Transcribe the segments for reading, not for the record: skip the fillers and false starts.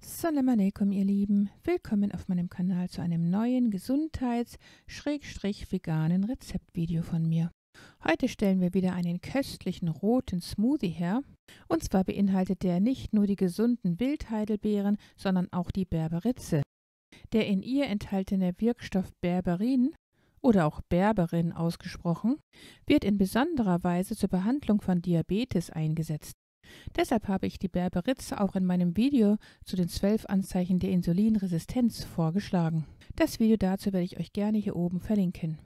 Salam alaikum, ihr Lieben. Willkommen auf meinem Kanal zu einem neuen Gesundheits-veganen Rezeptvideo von mir. Heute stellen wir wieder einen köstlichen roten Smoothie her. Und zwar beinhaltet der nicht nur die gesunden Wildheidelbeeren, sondern auch die Berberitze. Der in ihr enthaltene Wirkstoff Berberin oder auch Berberin ausgesprochen, wird in besonderer Weise zur Behandlung von Diabetes eingesetzt. Deshalb habe ich die Berberitze auch in meinem Video zu den 12 Anzeichen der Insulinresistenz vorgeschlagen. Das Video dazu werde ich euch gerne hier oben verlinken.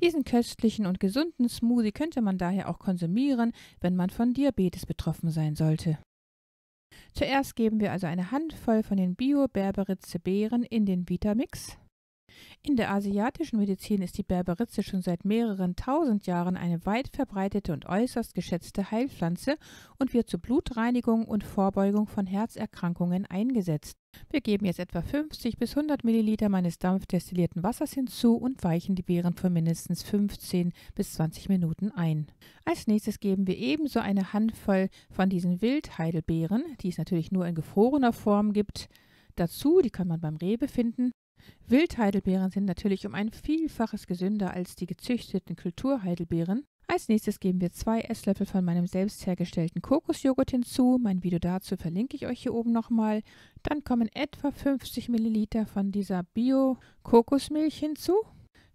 Diesen köstlichen und gesunden Smoothie könnte man daher auch konsumieren, wenn man von Diabetes betroffen sein sollte. Zuerst geben wir also eine Handvoll von den Bio-Berberitze-Beeren in den Vitamix. In der asiatischen Medizin ist die Berberitze schon seit mehreren tausend Jahren eine weit verbreitete und äußerst geschätzte Heilpflanze und wird zur Blutreinigung und Vorbeugung von Herzerkrankungen eingesetzt. Wir geben jetzt etwa 50 bis 100 Milliliter meines dampfdestillierten Wassers hinzu und weichen die Beeren für mindestens 15 bis 20 Minuten ein. Als nächstes geben wir ebenso eine Handvoll von diesen Wildheidelbeeren, die es natürlich nur in gefrorener Form gibt, dazu. Die kann man beim Rewe finden. Wildheidelbeeren sind natürlich um ein Vielfaches gesünder als die gezüchteten Kulturheidelbeeren. Als nächstes geben wir 2 Esslöffel von meinem selbst hergestellten Kokosjoghurt hinzu. Mein Video dazu verlinke ich euch hier oben nochmal. Dann kommen etwa 50 Milliliter von dieser Bio-Kokosmilch hinzu.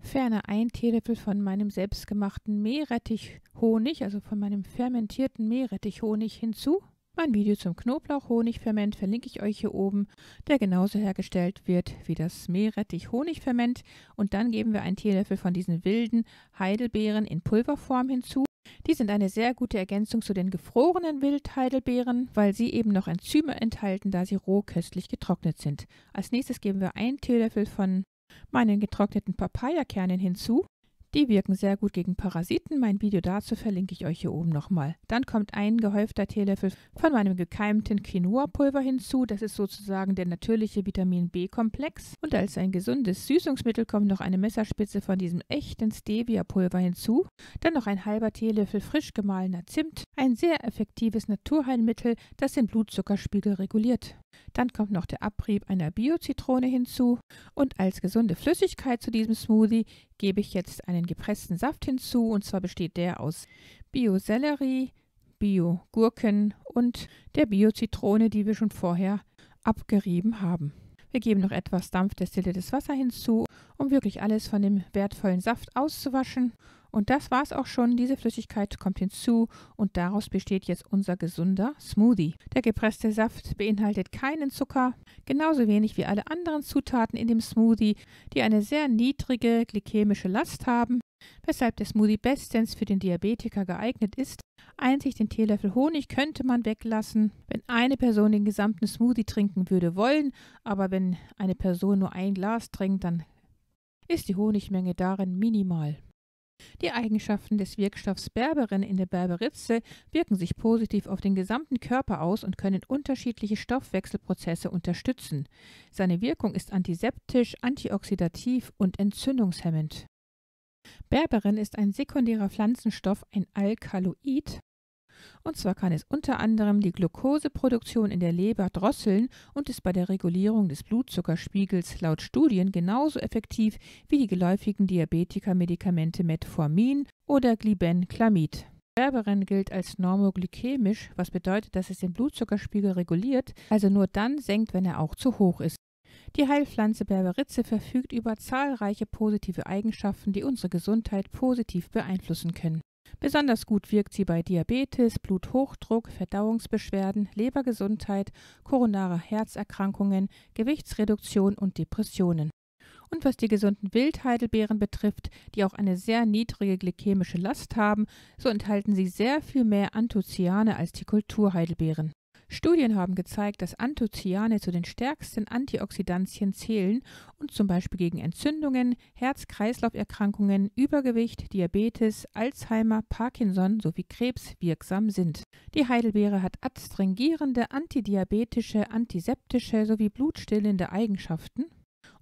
Ferner 1 Teelöffel von meinem selbstgemachten Meerrettich-Honig, also von meinem fermentierten Meerrettich-Honig hinzu. Mein Video zum Knoblauch-Honigferment verlinke ich euch hier oben, der genauso hergestellt wird wie das Meerrettich-Honigferment. Und dann geben wir 1 Teelöffel von diesen wilden Heidelbeeren in Pulverform hinzu. Die sind eine sehr gute Ergänzung zu den gefrorenen Wildheidelbeeren, weil sie eben noch Enzyme enthalten, da sie roh köstlich getrocknet sind. Als nächstes geben wir 1 Teelöffel von meinen getrockneten Papayakernen hinzu. Die wirken sehr gut gegen Parasiten. Mein Video dazu verlinke ich euch hier oben nochmal. Dann kommt ein gehäufter Teelöffel von meinem gekeimten Quinoa-Pulver hinzu. Das ist sozusagen der natürliche Vitamin-B-Komplex. Und als ein gesundes Süßungsmittel kommt noch eine Messerspitze von diesem echten Stevia-Pulver hinzu. Dann noch ein halber Teelöffel frisch gemahlener Zimt. Ein sehr effektives Naturheilmittel, das den Blutzuckerspiegel reguliert. Dann kommt noch der Abrieb einer Bio-Zitrone hinzu. Und als gesunde Flüssigkeit zu diesem Smoothie gebe ich jetzt einen gepressten Saft hinzu. Und zwar besteht der aus Bio-Sellerie, Bio-Gurken und der Bio-Zitrone, die wir schon vorher abgerieben haben. Wir geben noch etwas dampfdestilliertes Wasser hinzu, um wirklich alles von dem wertvollen Saft auszuwaschen. Und das war's auch schon. Diese Flüssigkeit kommt hinzu und daraus besteht jetzt unser gesunder Smoothie. Der gepresste Saft beinhaltet keinen Zucker, genauso wenig wie alle anderen Zutaten in dem Smoothie, die eine sehr niedrige glykämische Last haben, weshalb der Smoothie bestens für den Diabetiker geeignet ist. Einzig den Teelöffel Honig könnte man weglassen, wenn eine Person den gesamten Smoothie trinken würde wollen, aber wenn eine Person nur ein Glas trinkt, dann ist die Honigmenge darin minimal. Die Eigenschaften des Wirkstoffs Berberin in der Berberitze wirken sich positiv auf den gesamten Körper aus und können unterschiedliche Stoffwechselprozesse unterstützen. Seine Wirkung ist antiseptisch, antioxidativ und entzündungshemmend. Berberin ist ein sekundärer Pflanzenstoff, ein Alkaloid. Und zwar kann es unter anderem die Glukoseproduktion in der Leber drosseln und ist bei der Regulierung des Blutzuckerspiegels laut Studien genauso effektiv wie die geläufigen Diabetikermedikamente Metformin oder Glibenclamid. Berberin gilt als normoglykämisch, was bedeutet, dass es den Blutzuckerspiegel reguliert, also nur dann senkt, wenn er auch zu hoch ist. Die Heilpflanze Berberitze verfügt über zahlreiche positive Eigenschaften, die unsere Gesundheit positiv beeinflussen können. Besonders gut wirkt sie bei Diabetes, Bluthochdruck, Verdauungsbeschwerden, Lebergesundheit, koronarer Herzerkrankungen, Gewichtsreduktion und Depressionen. Und was die gesunden Wildheidelbeeren betrifft, die auch eine sehr niedrige glykämische Last haben, so enthalten sie sehr viel mehr Anthocyane als die Kulturheidelbeeren. Studien haben gezeigt, dass Anthocyane zu den stärksten Antioxidantien zählen und zum Beispiel gegen Entzündungen, Herz-Kreislauf-Erkrankungen, Übergewicht, Diabetes, Alzheimer, Parkinson sowie Krebs wirksam sind. Die Heidelbeere hat adstringierende, antidiabetische, antiseptische sowie blutstillende Eigenschaften.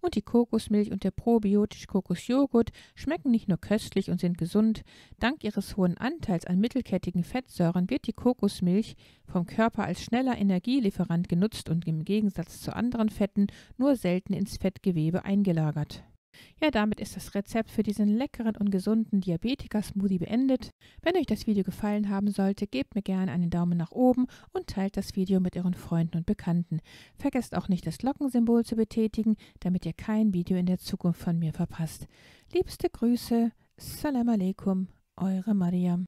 Und die Kokosmilch und der probiotische Kokosjoghurt schmecken nicht nur köstlich und sind gesund. Dank ihres hohen Anteils an mittelkettigen Fettsäuren wird die Kokosmilch vom Körper als schneller Energielieferant genutzt und im Gegensatz zu anderen Fetten nur selten ins Fettgewebe eingelagert. Ja, damit ist das Rezept für diesen leckeren und gesunden Diabetiker-Smoothie beendet. Wenn euch das Video gefallen haben sollte, gebt mir gerne einen Daumen nach oben und teilt das Video mit euren Freunden und Bekannten. Vergesst auch nicht, das Glockensymbol zu betätigen, damit ihr kein Video in der Zukunft von mir verpasst. Liebste Grüße, Salam Aleikum, eure Mariam.